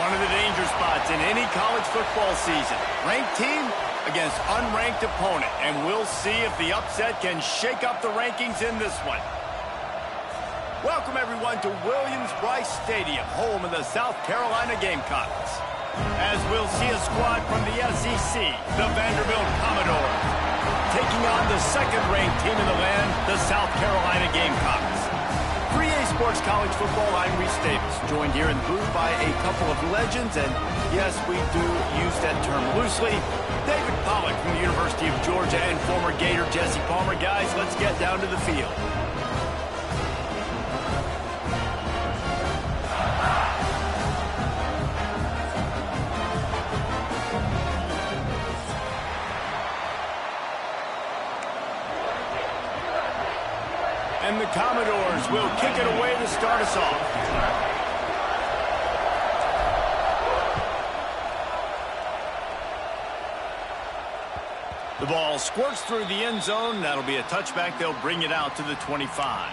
One of the danger spots in any college football season. Ranked team against unranked opponent. And we'll see if the upset can shake up the rankings in this one. Welcome, everyone, to Williams-Brice Stadium, home of the South Carolina Gamecocks. As we'll see a squad from the SEC, the Vanderbilt Commodores, taking on the second-ranked team in the land, the South Carolina Gamecocks. For EA Sports College Football, I'm Reese Davis, joined here in the booth by a couple of legends, and yes, we do use that term loosely. David Pollack from the University of Georgia and former Gator Jesse Palmer. Guys, let's get down to the field. And the Commodores will kick it away to start us off. The ball squirts through the end zone. That'll be a touchback. They'll bring it out to the 25.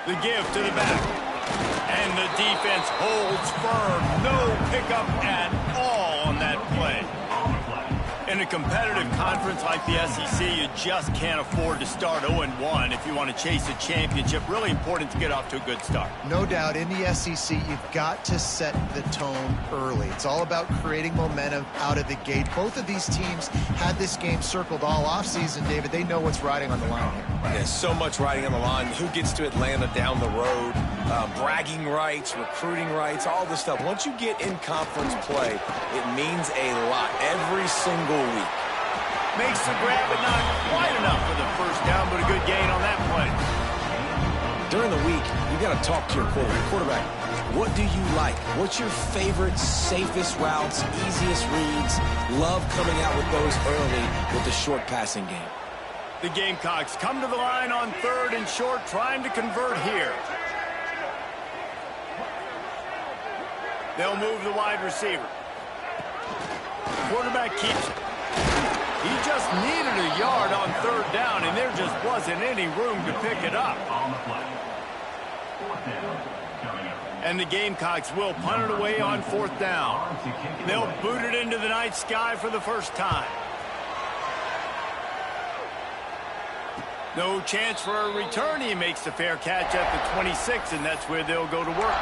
The give to the back. And the defense holds firm. No pickup at all on that play. In a competitive conference like the SEC, you just can't afford to start 0-1 if you want to chase a championship. Really important to get off to a good start. No doubt, in the SEC, you've got to set the tone early. It's all about creating momentum out of the gate. Both of these teams had this game circled all offseason, David. They know what's riding on the line here. There's so much riding on the line. Who gets to Atlanta down the road? Bragging rights, recruiting rights, all this stuff. Once you get in conference play, it means a lot every single week. Makes the grab, but not quite enough for the first down, but a good gain on that play. During the week, you got to talk to your quarterback. What do you like? What's your favorite, safest routes, easiest reads? Love coming out with those early with the short passing game. The Gamecocks come to the line on 3rd and short, trying to convert here. They'll move the wide receiver. Quarterback keeps it. He just needed a yard on 3rd down, and there just wasn't any room to pick it up. And the Gamecocks will punt it away on 4th down. They'll boot it into the night sky for the first time. No chance for a return. He makes the fair catch at the 26, and that's where they'll go to work.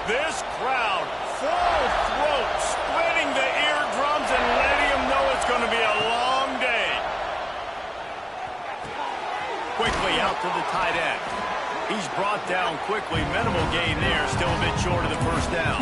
This crowd, full throat, splitting the eardrums and letting them know it's going to be a long day. Quickly out to the tight end. He's brought down quickly. Minimal gain there. Still a bit short of the first down.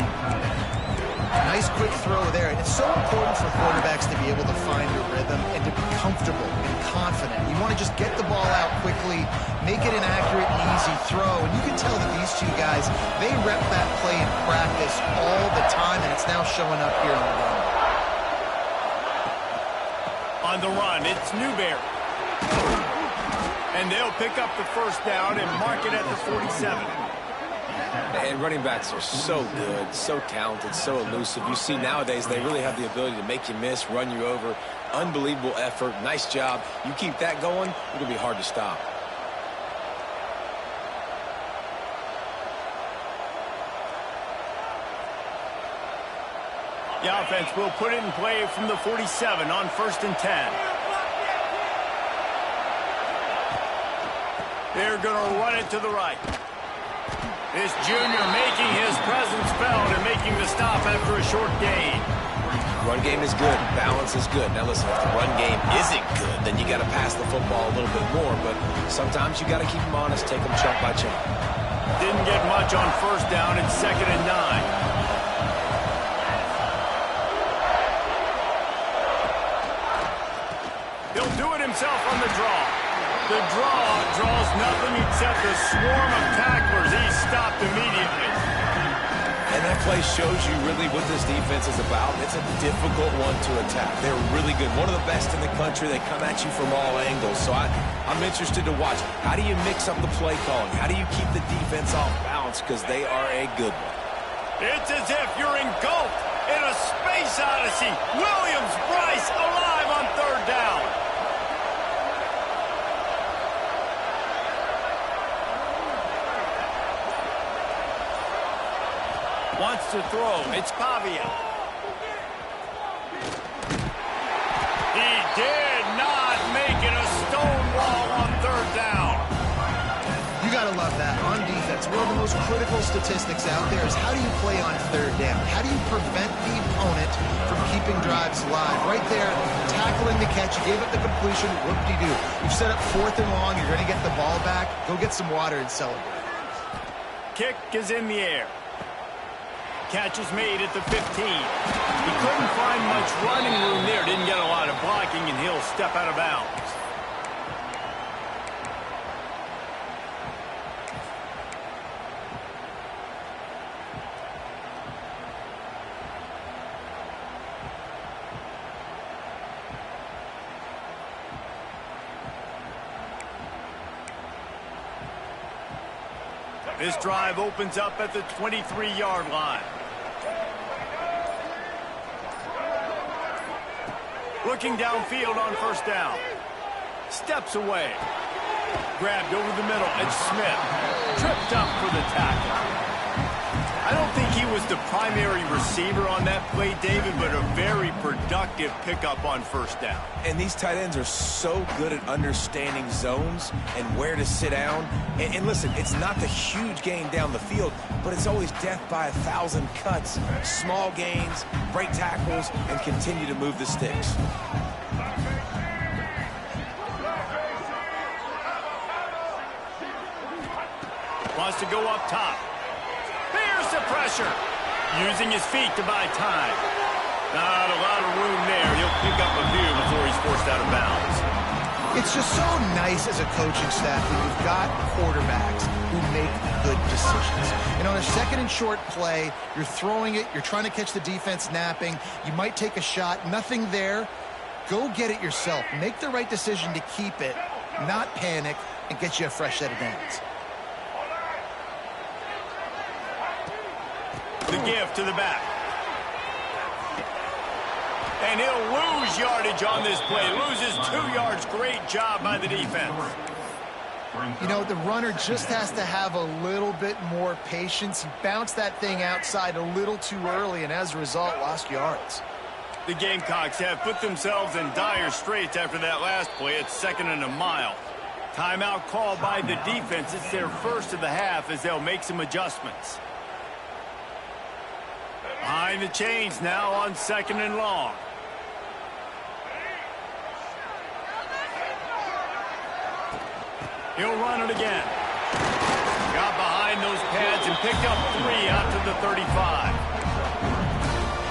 Nice quick throw there. And it's so important for quarterbacks to be able to find a rhythm and to be comfortable and confident. You want to just get the ball out quickly, make it an accurate and easy throw. And you can tell that these two guys, they rep that play in practice all the time, and it's now showing up here on the run. On the run, it's Newberry. And they'll pick up the first down and mark it at the 47. And running backs are so good, so talented, so elusive. You see nowadays they really have the ability to make you miss, run you over. Unbelievable effort. Nice job. You keep that going, it'll be hard to stop. The offense will put it in play from the 47 on 1st and 10. They're going to run it to the right. This junior making his presence felt and making the stop after a short gain. Run game is good. Balance is good. Now listen, if the run game isn't good, then you got to pass the football a little bit more. But sometimes you got to keep them honest, take them chunk by chunk. Didn't get much on 1st down and 2nd and 9. He'll do it himself on the draw. The draw draws nothing except a swarm of tacklers. He's stopped immediately. And that play shows you really what this defense is about. It's a difficult one to attack. They're really good. One of the best in the country. They come at you from all angles. So I'm interested to watch. How do you mix up the play calling? How do you keep the defense off balance? Because they are a good one. It's as if you're engulfed in a space odyssey. Williams-Brice alive on third down. Wants to throw. It's Pavia. He did not make it a stone wall on third down. You got to love that. On defense, one of the most critical statistics out there is how do you play on third down? How do you prevent the opponent from keeping drives alive? Right there, tackling the catch. You gave up the completion. Whoop-de-doo. You've set up 4th and long. You're going to get the ball back. Go get some water and celebrate. Kick is in the air. Catch is made at the 15. He couldn't find much running room there. Didn't get a lot of blocking, and he'll step out of bounds. This drive opens up at the 23-yard line. Looking downfield on first down. Steps away. Grabbed over the middle. It's Smith. Tripped up for the tackle. I don't think he was the primary receiver on that play, David, but a very productive pickup on first down. And these tight ends are so good at understanding zones and where to sit down. And listen, it's not the huge gain down the field, but it's always death by 1,000 cuts. Small gains, break tackles, and continue to move the sticks. Wants to go up top. There's the pressure. Using his feet to buy time. Not a lot of room there. He'll pick up a few before he's forced out of bounds. It's just so nice as a coaching staff when you've got quarterbacks who make good decisions. And on a 2nd and short play, you're throwing it, you're trying to catch the defense napping, you might take a shot, nothing there. Go get it yourself. Make the right decision to keep it, not panic, and get you a fresh set of downs. The give to the back. And he'll lose yardage on this play. Loses 2 yards. Great job by the defense. You know, the runner just has to have a little bit more patience. He bounced that thing outside a little too early, and as a result, lost yards. The Gamecocks have put themselves in dire straits after that last play. It's 2nd and a mile. Timeout called by the defense. It's their first of the half as they'll make some adjustments. Behind the chains now on 2nd and long. He'll run it again. Got behind those pads and picked up 3 out to the 35.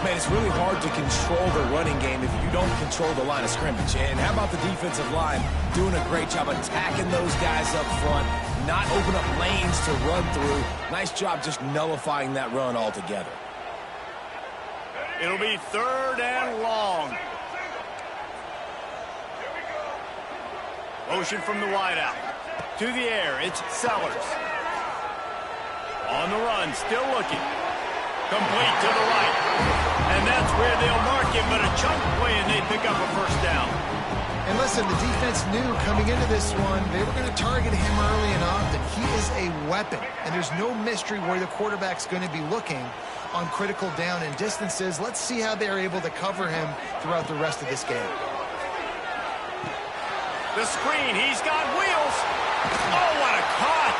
Man, it's really hard to control the running game if you don't control the line of scrimmage. And how about the defensive line doing a great job attacking those guys up front, not open up lanes to run through. Nice job just nullifying that run altogether. It'll be 3rd and long. Motion from the wideout. To the air, it's Sellers. On the run, still looking. Complete to the right. And that's where they'll mark him, but a chunk play and they pick up a first down. And listen, the defense knew coming into this one, they were going to target him early and often. He is a weapon, and there's no mystery where the quarterback's going to be looking on critical down and distances. Let's see how they're able to cover him throughout the rest of this game. The screen, he's got wheels. Oh, what a cut.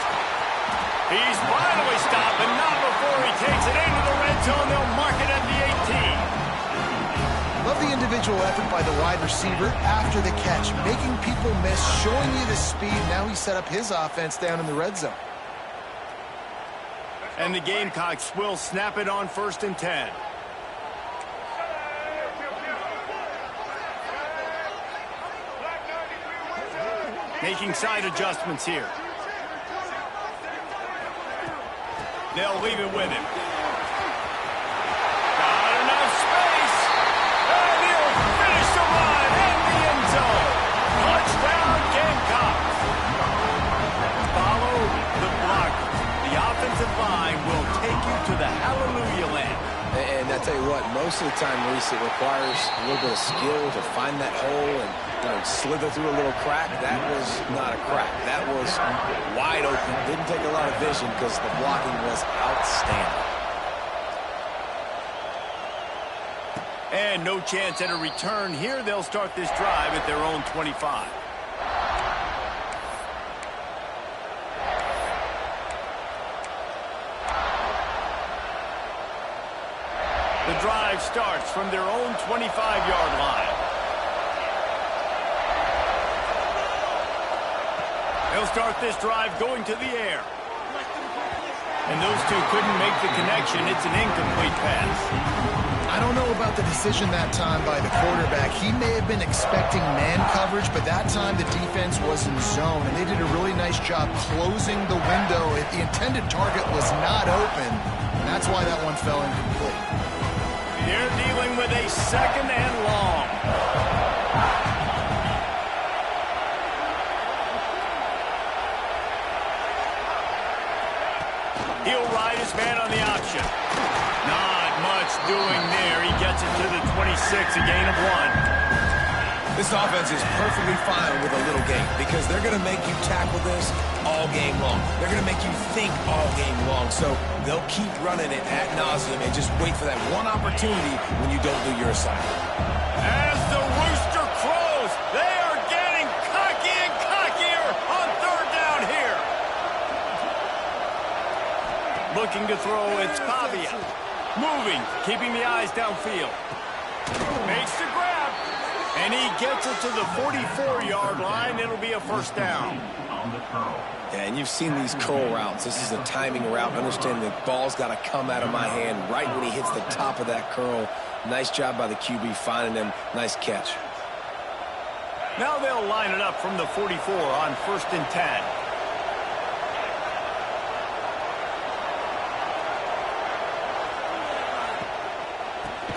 He's finally stopped, but not before he takes it into the red zone. They'll mark it at the 18. Love the individual effort by the wide receiver after the catch, making people miss, showing you the speed. Now he set up his offense down in the red zone. And the Gamecocks will snap it on 1st and 10. Making side adjustments here. They'll leave it with him. Got enough space. And he'll finish the run in the end zone. Touchdown, Gamecocks. Follow the blocker. The offensive line will take you to the hallelujah land. And I tell you what, most of the time, Reese, it requires a little bit of skill to find that hole and slither through a little crack. That was not a crack. That was wide open. Didn't take a lot of vision because the blocking was outstanding. And no chance at a return here. They'll start this drive at their own 25. The drive starts from their own 25-yard line. They'll start this drive going to the air. And those two couldn't make the connection. It's an incomplete pass. I don't know about the decision that time by the quarterback. He may have been expecting man coverage, but that time the defense was in zone, and they did a really nice job closing the window. The intended target was not open, and that's why that one fell incomplete. They're dealing with a second and long. He'll ride his man on the option. Not much doing there. He gets it to the 26, a gain of 1. This offense is perfectly fine with a little gain because they're going to make you tackle this all game long. They're going to make you think all game long. So they'll keep running it ad nauseum and just wait for that one opportunity when you don't do your assignment. As the rooster crows, they are getting cocky and cockier on third down here. Looking to throw, it's Pavia. Moving, keeping the eyes downfield. Makes the grab. And he gets it to the 44-yard line. It'll be a first down. Yeah, and you've seen these curl routes. This is a timing route. Understand the ball's got to come out of my hand right when he hits the top of that curl. Nice job by the QB finding him. Nice catch. Now they'll line it up from the 44 on 1st and 10.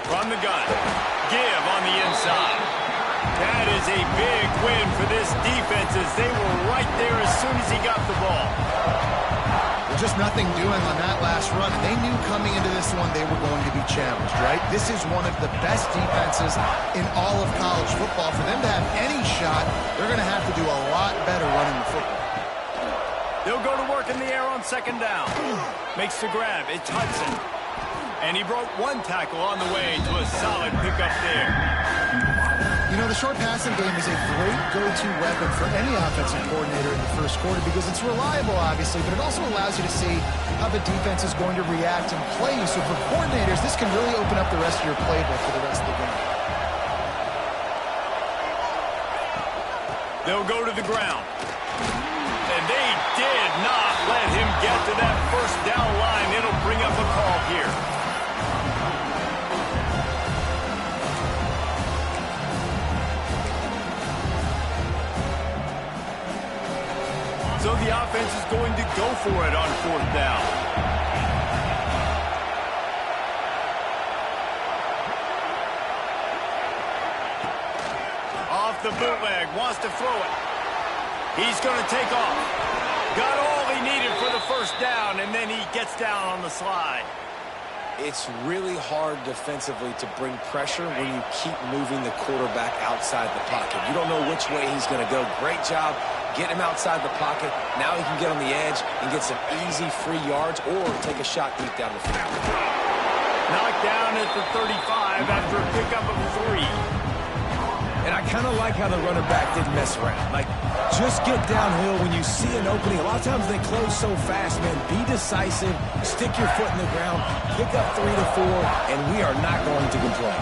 From the gun. Give on the inside. That is a big win for this defense as they were right there as soon as he got the ball. Well, just nothing doing on that last run. And they knew coming into this one they were going to be challenged, right? This is one of the best defenses in all of college football. For them to have any shot, they're going to have to do a lot better running the football. They'll go to work in the air on 2nd down. Makes the grab. It's Hudson. And he broke one tackle on the way to a solid pickup there. You know, the short passing game is a great go-to weapon for any offensive coordinator in the first quarter because it's reliable, obviously, but it also allows you to see how the defense is going to react and play you. So for coordinators, this can really open up the rest of your playbook for the rest of the game. They'll go to the ground. And they did not let him get to that first down line. It'll bring up a call here. So the offense is going to go for it on 4th down. Off the bootleg, wants to throw it. He's going to take off. Got all he needed for the first down, and then he gets down on the slide. It's really hard defensively to bring pressure when you keep moving the quarterback outside the pocket. You don't know which way he's going to go. Great job. Get him outside the pocket. Now he can get on the edge and get some easy free yards or take a shot deep down the field. Knocked down at the 35 after a pickup of 3. And I kind of like how the running back didn't mess around. Like, just get downhill when you see an opening. A lot of times they close so fast, man. Be decisive. Stick your foot in the ground. Pick up 3 to 4, and we are not going to complain.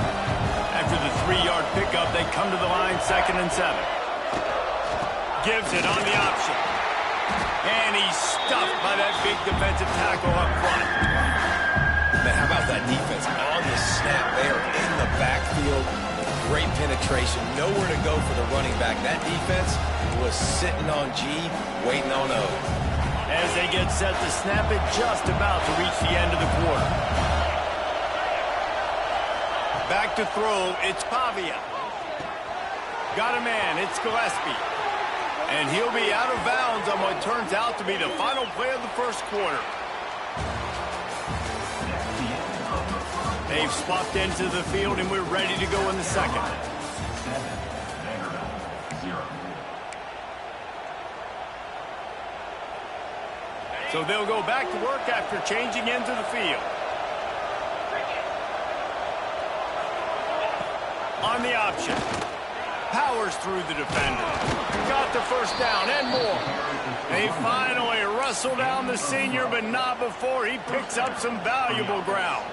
After the 3-yard pickup, they come to the line 2nd and 7. Gives it on the option. And he's stuffed by that big defensive tackle up front. Man, how about that defense on the snap there in the backfield? Great penetration. Nowhere to go for the running back. That defense was sitting on G, waiting on O. As they get set to snap it, just about to reach the end of the quarter. Back to throw, it's Pavia. Got a man, it's Gillespie. And he'll be out of bounds on what turns out to be the final play of the first quarter. They've swapped into the field, and we're ready to go in the second. So they'll go back to work after changing into the field. On the option. Powers through the defender. Got the first down and more. They finally wrestle down the senior, but not before he picks up some valuable ground.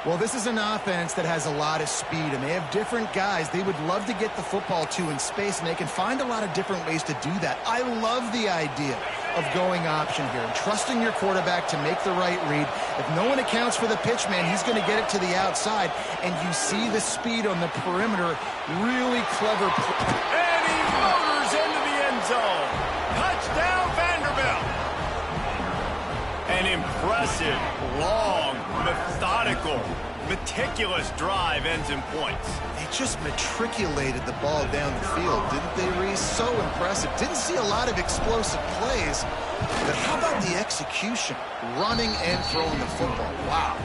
Well, this is an offense that has a lot of speed, and they have different guys they would love to get the football to in space, and they can find a lot of different ways to do that. I love the idea of going option here and trusting your quarterback to make the right read. If no one accounts for the pitch man, he's going to get it to the outside, and you see the speed on the perimeter. Really clever play. And he motors into the end zone. Touchdown, Vanderbilt. An impressive, long, methodical, meticulous drive ends in points. They just matriculated the ball down the field, didn't they, Reese? So impressive. Didn't see a lot of explosive plays, but how about the execution? Running and throwing the football. Wow.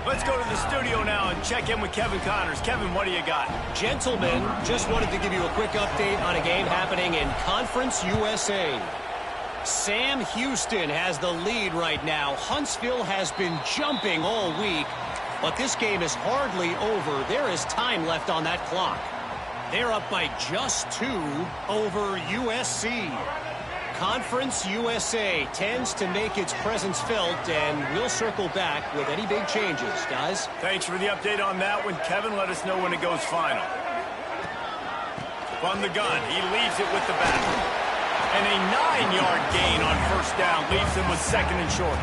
Let's go to the studio now and check in with Kevin Connors. Kevin, what do you got? Gentlemen, just wanted to give you a quick update on a game happening in Conference USA. Sam Houston has the lead right now. Huntsville has been jumping all week, but this game is hardly over. There is time left on that clock. They're up by just 2 over USC. Conference USA tends to make its presence felt, and we'll circle back with any big changes, guys. Thanks for the update on that one, Kevin. Let us know when it goes final. From the gun, he leaves it with the back. And a 9-yard gain on first down leaves them with second and short.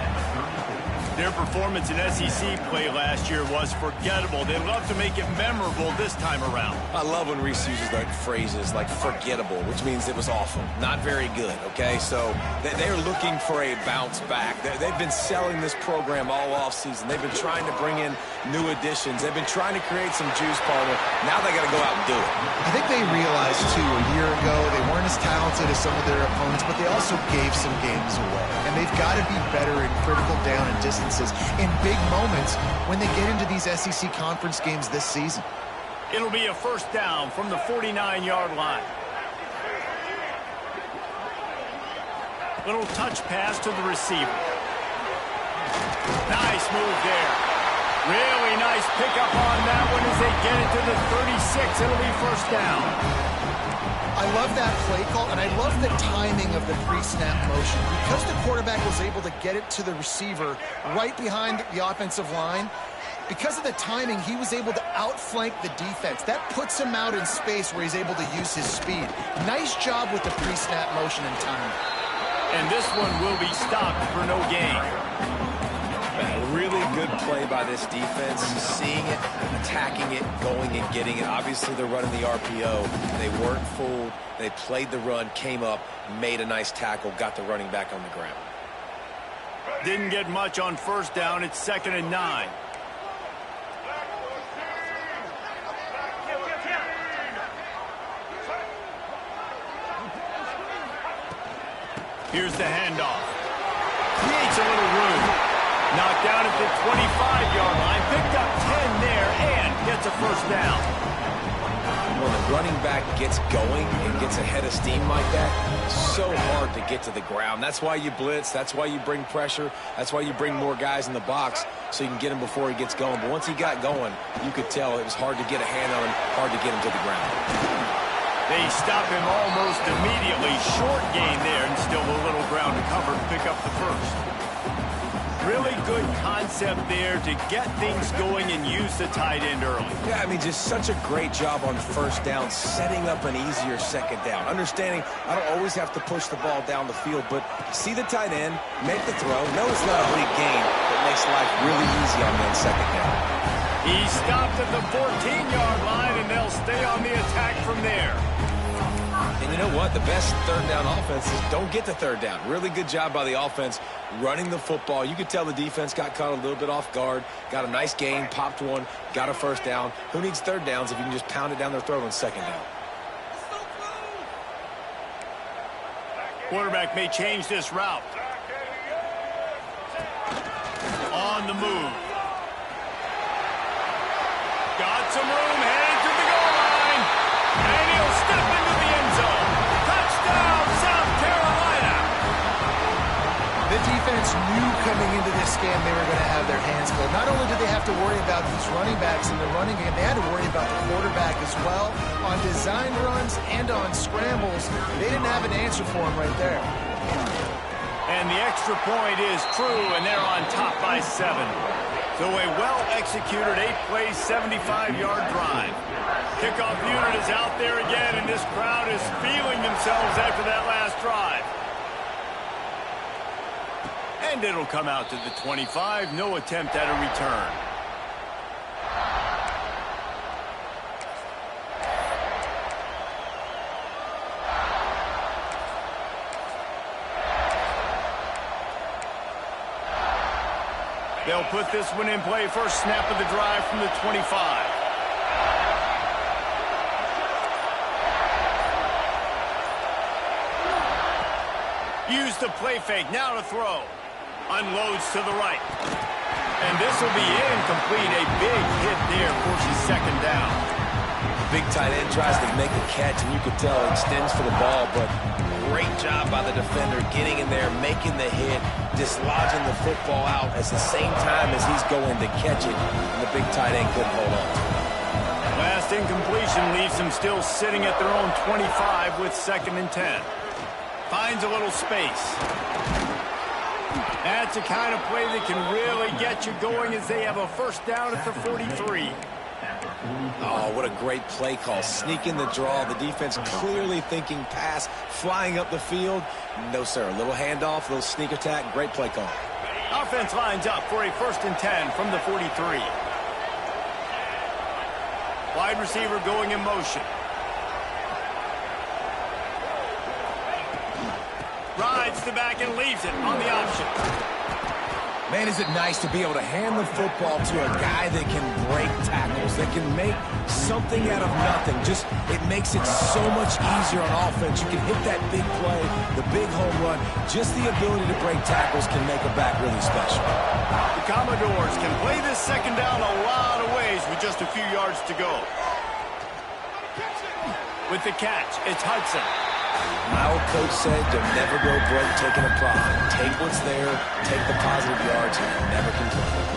Their performance in SEC play last year was forgettable. They love to make it memorable this time around. I love when Reese uses like phrases like forgettable, which means it was awful, not very good, okay? So they're looking for a bounce back. They've been selling this program all offseason. They've been trying to bring in new additions. They've been trying to create some juice, partner. Now they got to go out and do it. I think they realized, too, a year ago they weren't as talented as some of their opponents, but they also gave some games away. And they've got to be better in critical down and distance in big moments when they get into these SEC conference games this season. It'll be a first down from the 49-yard line. Little touch pass to the receiver. Nice move there. Really nice pickup on that one as they get it to the 36. It'll be first down. I love that play call, and I love the timing of the pre-snap motion. Because the quarterback was able to get it to the receiver right behind the offensive line, because of the timing, he was able to outflank the defense. That puts him out in space where he's able to use his speed. Nice job with the pre-snap motion and timing. And this one will be stopped for no gain. A really good play by this defense, seeing it, attacking it, going and getting it. Obviously, they're running the RPO. They weren't fooled. They played the run, came up, made a nice tackle, got the running back on the ground. Didn't get much on first down. It's 2nd and 9. Here's the handoff. Creates a little room. Knocked down at the 25-yard line. Picked up 10 there and gets a first down. When the running back gets going and gets ahead of steam like that, so hard to get to the ground. That's why you blitz. That's why you bring pressure. That's why you bring more guys in the box so you can get him before he gets going. But once he got going, you could tell it was hard to get a hand on him, hard to get him to the ground. They stop him almost immediately. Short gain there and still a little ground to cover to pick up the first. Really good concept there to get things going and use the tight end early. Yeah, I mean, just such a great job on first down, setting up an easier second down. Understanding I don't always have to push the ball down the field, but see the tight end, make the throw. No, it's not a big gain, but makes life really easy on that second down. He stopped at the 14-yard line, and they'll stay on the attack from there. And you know what? The best third down offenses don't get to third down. Really good job by the offense running the football. You could tell the defense got caught a little bit off guard, got a nice gain, popped one, got a first down. Who needs third downs if you can just pound it down their throat on second down? Quarterback may change this route. On the move. Got some room, headed to the goal line. And he'll step into the end zone. Touchdown, South Carolina. The defense knew coming into this game they were going to have their hands full. Not only did they have to worry about these running backs in the running game, they had to worry about the quarterback as well. On design runs and on scrambles, they didn't have an answer for him right there. And the extra point is true, and they're on top by 7. So a well-executed 8-play, 75-yard drive. Kickoff unit is out there again, and this crowd is feeling themselves after that last drive. And it'll come out to the 25. No attempt at a return. They'll put this one in play. First snap of the drive from the 25. Use the play fake. Now to throw. Unloads to the right. And this will be incomplete. A big hit there. Forces second down. Big tight end tries to make a catch, and you could tell extends for the ball, but great job by the defender getting in there, making the hit, dislodging the football out at the same time as he's going to catch it, and the big tight end couldn't hold on. Last incompletion leaves them still sitting at their own 25 with 2nd and 10. Finds a little space. That's a kind of play that can really get you going as they have a first down at the 43. Oh, what a great play call. Sneaking the draw. The defense clearly thinking pass, flying up the field. No, sir. A little handoff, a little sneak attack. Great play call. Offense lines up for a 1st and 10 from the 43. Wide receiver going in motion. Rides the back and leaves it on the option. Man, is it nice to be able to hand the football to a guy that can break tackles, that can make something out of nothing. Just, it makes it so much easier on offense. You can hit that big play, the big home run. Just the ability to break tackles can make a back really special. The Commodores can play this second down a lot of ways with just a few yards to go. With the catch, it's Hudson. My old coach said you'll never go broke taking a profit. Take what's there, take the positive yards, and you never complain.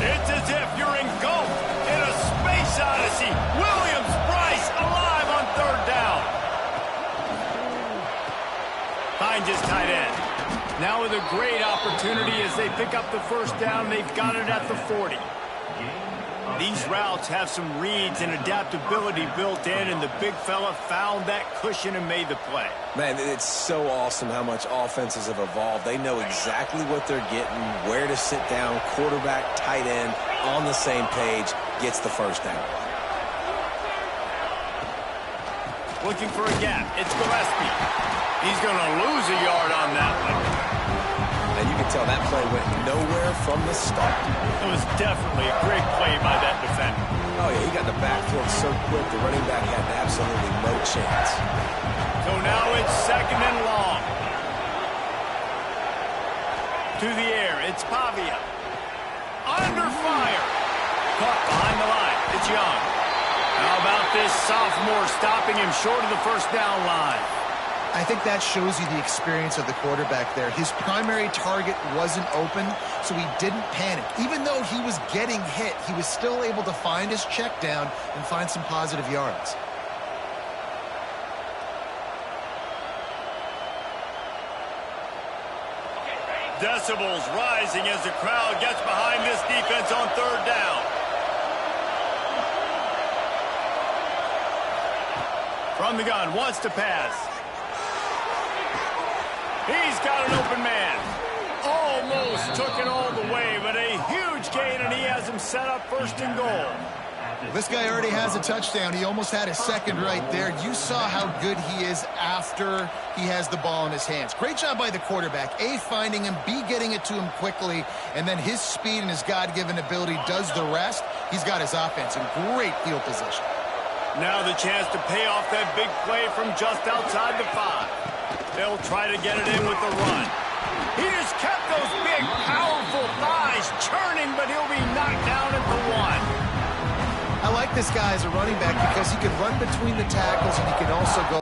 It's as if you're engulfed in a space odyssey. Williams-Brice alive on 3rd down. Finds his tight end. Now with a great opportunity as they pick up the first down. They've got it at the 40. These routes have some reads and adaptability built in, and the big fella found that cushion and made the play. Man, it's so awesome how much offenses have evolved. They know exactly what they're getting, where to sit down, quarterback, tight end, on the same page, gets the first down. Looking for a gap. It's Gillespie. He's going to lose a yard on that one. And you can tell that play went nowhere from the start. It was definitely a great play by that defender. Oh, yeah, he got the backfield so quick, the running back had absolutely no chance. So now it's 2nd and long. To the air, it's Pavia. Under fire. Caught behind the line. It's Young. How about this sophomore stopping him short of the first down line? I think that shows you the experience of the quarterback there. His primary target wasn't open, so he didn't panic. Even though he was getting hit, he was still able to find his check down and find some positive yards. Decibels rising as the crowd gets behind this defense on 3rd down. From the gun, wants to pass. He's got an open man. Almost took it all the way, but a huge gain, and he has him set up first and goal. This guy already has a touchdown. He almost had his second right there. You saw how good he is after he has the ball in his hands. Great job by the quarterback. A, finding him, B, getting it to him quickly, and then his speed and his God-given ability does the rest. He's got his offense in great field position. Now the chance to pay off that big play from just outside the 5. They'll try to get it in with the run. He just kept those big, powerful thighs churning, but he'll be knocked down at the 1. I like this guy as a running back because he can run between the tackles and he can also go